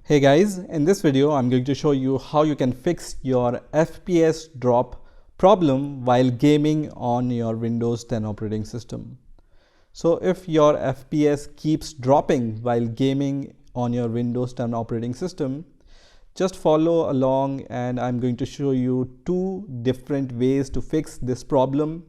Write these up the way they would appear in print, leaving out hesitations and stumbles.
Hey guys, in this video I'm going to show you how you can fix your FPS drop problem while gaming on your Windows 10 operating system. So if your FPS keeps dropping while gaming on your Windows 10 operating system, just follow along and I'm going to show you two different ways to fix this problem.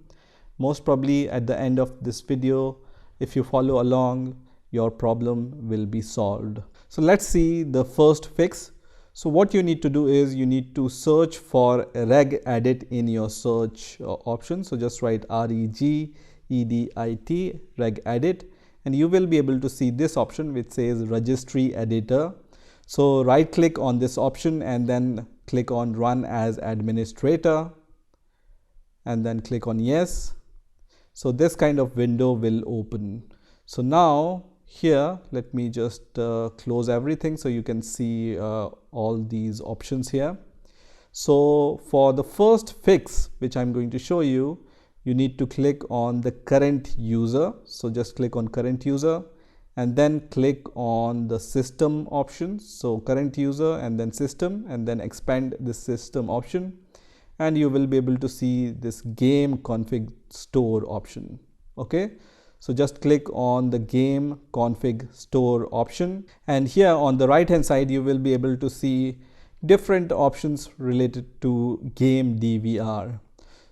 Most probably at the end of this video, if you follow along, your problem will be solved. So let's see the first fix. So what you need to do is you need to search for regedit in your search option. So just write regedit, regedit, and you will be able to see this option which says registry editor. So right click on this option and then click on run as administrator and then click on yes. So this kind of window will open. So now here, let me just close everything so you can see all these options here. So for the first fix, which I'm going to show you, you need to click on the current user. So just click on current user and then click on the system option. So current user and then system, and then expand the system option, and you will be able to see this game config store option. Okay. So just click on the game config store option, and here on the right hand side you will be able to see different options related to game DVR.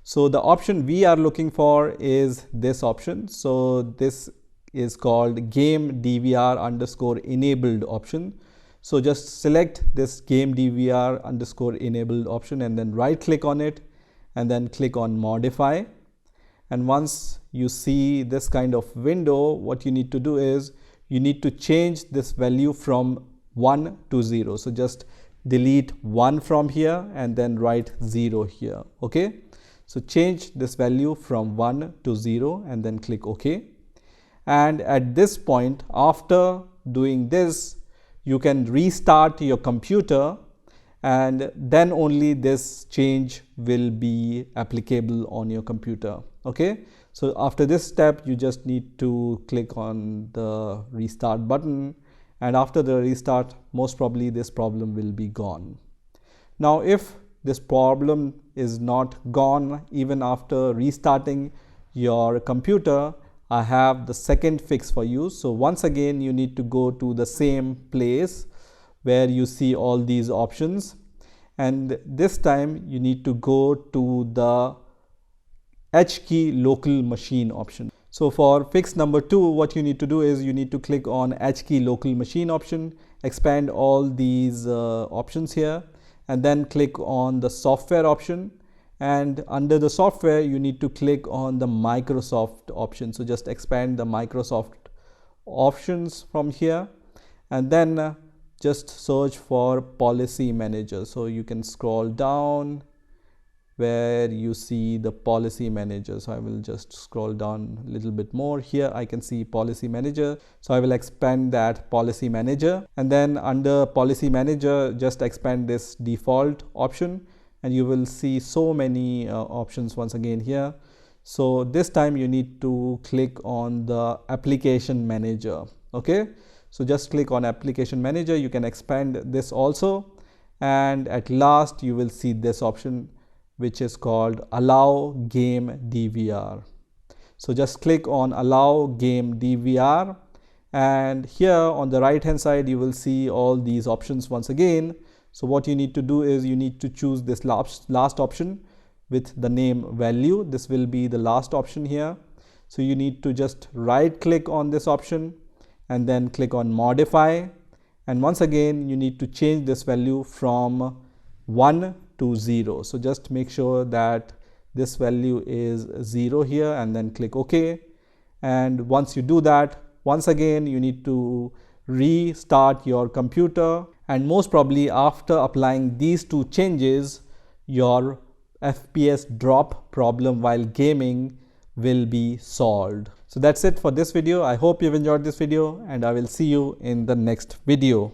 So the option we are looking for is this option. So this is called game DVR underscore enabled option. So just select this game DVR underscore enabled option and then right click on it and then click on modify. And once you see this kind of window, what you need to do is you need to change this value from 1 to 0. So just delete 1 from here and then write 0 here. Okay. So change this value from 1 to 0 and then click OK. And at this point, after doing this, you can restart your computer, and then only this change will be applicable on your computer. Okay, so after this step you just need to click on the restart button, and after the restart most probably this problem will be gone. Now if this problem is not gone even after restarting your computer, I have the second fix for you. So once again you need to go to the same place where you see all these options, and this time you need to go to the H key local machine option. So for fix number 2, what you need to do is you need to click on H key local machine option, expand all these options here, and then click on the software option, and under the software you need to click on the Microsoft option. So just expand the Microsoft options from here and then just search for policy manager. So you can scroll down where you see the policy manager. So I will just scroll down a little bit more. Here I can see policy manager. So I will expand that policy manager, and then under policy manager just expand this default option, and you will see so many options once again here. So this time you need to click on the application manager. Okay, so just click on application manager. You can expand this also, and at last you will see this option which is called allow game DVR. So just click on allow game DVR, and here on the right hand side you will see all these options once again. So what you need to do is you need to choose this last option with the name value. This will be the last option here. So you need to just right click on this option and then click on modify, and once again you need to change this value from 1 to 0. So just make sure that this value is 0 here and then click OK. And once you do that, once again you need to restart your computer, and most probably after applying these two changes your FPS drop problem while gaming will be solved. So that's it for this video. I hope you've enjoyed this video, and I will see you in the next video.